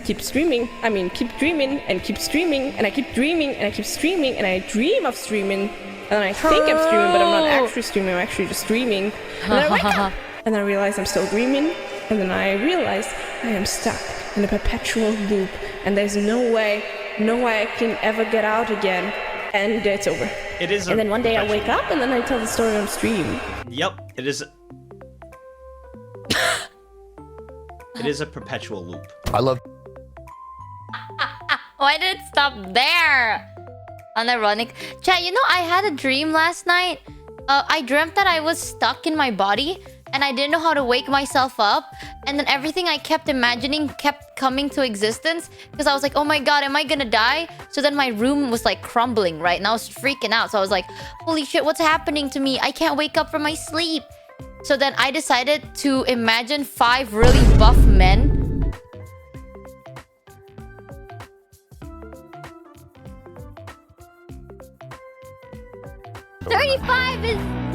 keep streaming. I mean, keep dreaming and keep streaming, and I keep dreaming and I keep streaming, and I dream of streaming, and then I think I'm streaming, but I'm not actually streaming. I'm actually just dreaming. And then I wake up, and I realize I'm still dreaming, and then I realize I am stuck in a perpetual loop, and there's no way I can ever get out again, and it's over. It is. And then one day I wake up, and then I tell the story on stream. Yep, it is. It is a perpetual loop. I love. Why did it stop there? Unironic. Chat, you know, I had a dream last night. I dreamt that I was stuck in my body and I didn't know how to wake myself up. And then everything I kept imagining kept coming to existence because I was like, oh my god, am I gonna die? So then my room was like crumbling, right? And I was freaking out. So I was like, holy shit, what's happening to me? I can't wake up from my sleep. So then I decided to imagine 5 really buff men. 35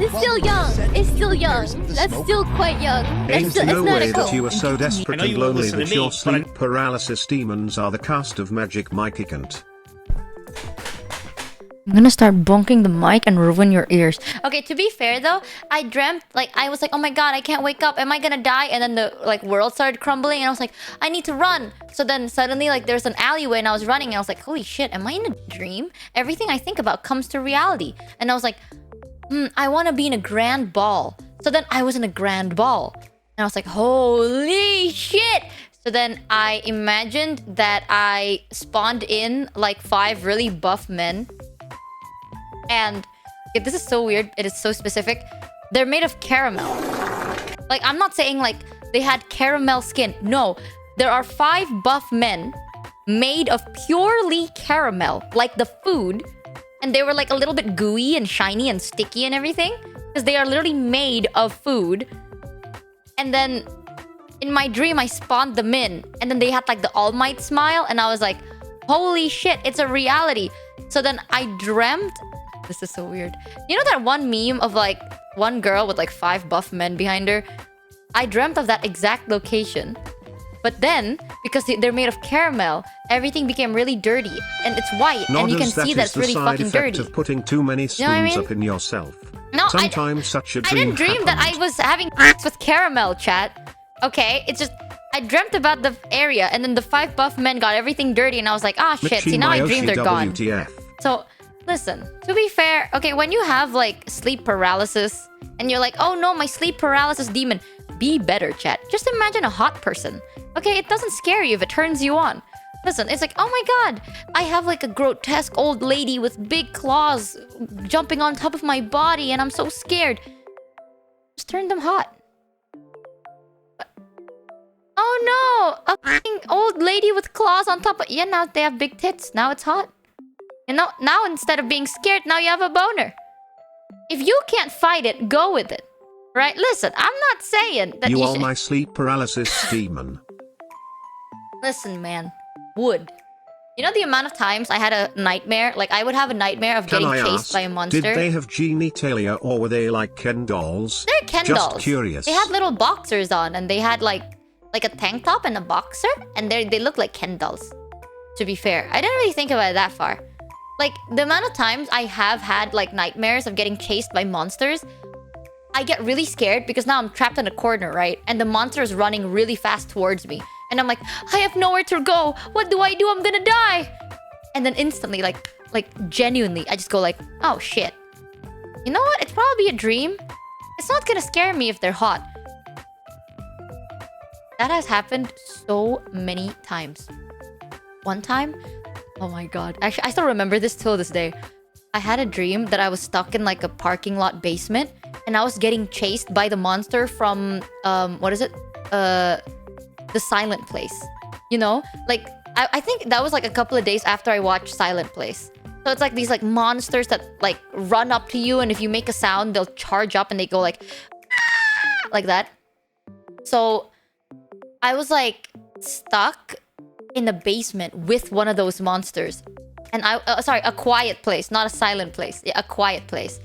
is still young. It's still young. That's still quite young. Ain't That's no not way a that goal. you are so desperate I know and you won't lonely listen to that me, your but sleep paralysis demons are the cast of Magic Mikey Kant. I'm gonna start bonking the mic and ruin your ears. Okay, to be fair though, I dreamt, like, I was like, oh my god, I can't wake up. Am I gonna die? And then the, like, world started crumbling and I was like, I need to run. So then suddenly, like, there's an alleyway and I was running and I was like, holy shit, am I in a dream? Everything I think about comes to reality. And I was like, I want to be in a grand ball. So then I was in a grand ball. And I was like, holy shit. So then I imagined that I spawned in, like, 5 really buff men. And if this is so weird, it is so specific. They're made of caramel. Like, I'm not saying like they had caramel skin. No, there are 5 buff men made of purely caramel, like the food. And they were like a little bit gooey and shiny and sticky and everything. Because they are literally made of food. And then in my dream, I spawned them in. And then they had like the All Might smile. And I was like, holy shit, it's a reality. So then I dreamt... This is so weird. You know that one meme of like one girl with like 5 buff men behind her? I dreamt of that exact location. But then, because they're made of caramel, everything became really dirty. And it's white, and you can see that it's really fucking dirty. Of putting too many spoons You know what I mean? up in yourself. No, Sometimes such a I dream didn't dream that I was having sex with caramel, chat. Okay, it's just... I dreamt about the area, and then the 5 buff men got everything dirty, and I was like, ah, shit. Michi See, now I dreamed they're gone. WTF. So... Listen, to be fair, okay, when you have like sleep paralysis and you're like, oh no, my sleep paralysis demon, be better, chat. Just imagine a hot person. Okay, it doesn't scare you if it turns you on. Listen, it's like, oh my god, I have like a grotesque old lady with big claws jumping on top of my body and I'm so scared. Just turn them hot. Oh no, a fucking old lady with claws on top of... Yeah, now they have big tits. Now it's hot. You know, now instead of being scared, now you have a boner. If you can't fight it, go with it. Right? Listen, I'm not saying that you you are should... my sleep paralysis demon. Listen, man. Would. You know the amount of times I had a nightmare? Like, I would have a nightmare of Can getting I chased ask, by a monster. did they have genitalia or were they like Ken dolls? They're Ken Just dolls. curious. They had little boxers on and they had like a tank top and a boxer. And they look like Ken dolls. To be fair. I didn't really think about it that far. Like, the amount of times I have had, like, nightmares of getting chased by monsters, I get really scared because now I'm trapped in a corner, right? And the monster is running really fast towards me. And I'm like, I have nowhere to go. What do I do? I'm gonna die. And then instantly, like genuinely, I just go like, oh, shit. You know what? It's probably a dream. It's not gonna scare me if they're hot. That has happened so many times. One time... Oh my god. Actually, I still remember this till this day. I had a dream that I was stuck in like a parking lot basement and I was getting chased by the monster from what is it? The Silent Place. You know? Like I think that was like a couple of days after I watched Silent Place. So it's like these like monsters that like run up to you and if you make a sound, they'll charge up and they go like like that. So I was like stuck in the basement with one of those monsters. And sorry, a quiet place, not a silent place. Yeah, a quiet place.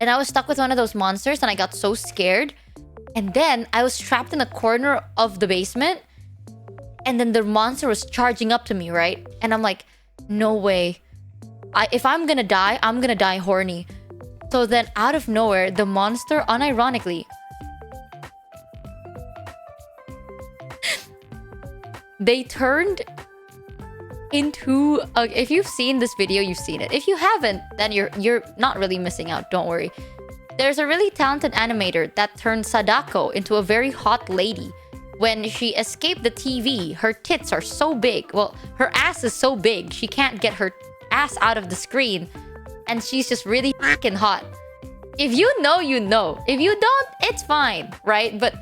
And I was stuck with one of those monsters and I got so scared. And then I was trapped in a corner of the basement. And then the monster was charging up to me, right? And I'm like, no way. If I'm gonna die, I'm gonna die horny. So then out of nowhere, the monster, unironically, they turned into if you've seen this video, you've seen it. If you haven't, then you're not really missing out. Don't worry. There's a really talented animator that turned Sadako into a very hot lady. When she escaped the TV, her tits are so big. Well, her ass is so big, she can't get her ass out of the screen. And she's just really fucking hot. If you know, you know. If you don't, it's fine, right? But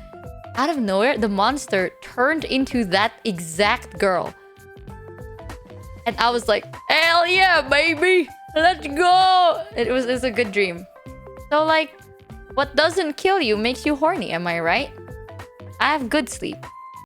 out of nowhere, the monster turned into that exact girl. And I was like, hell yeah, baby! Let's go! It was a good dream. So like, what doesn't kill you makes you horny, am I right? I have good sleep.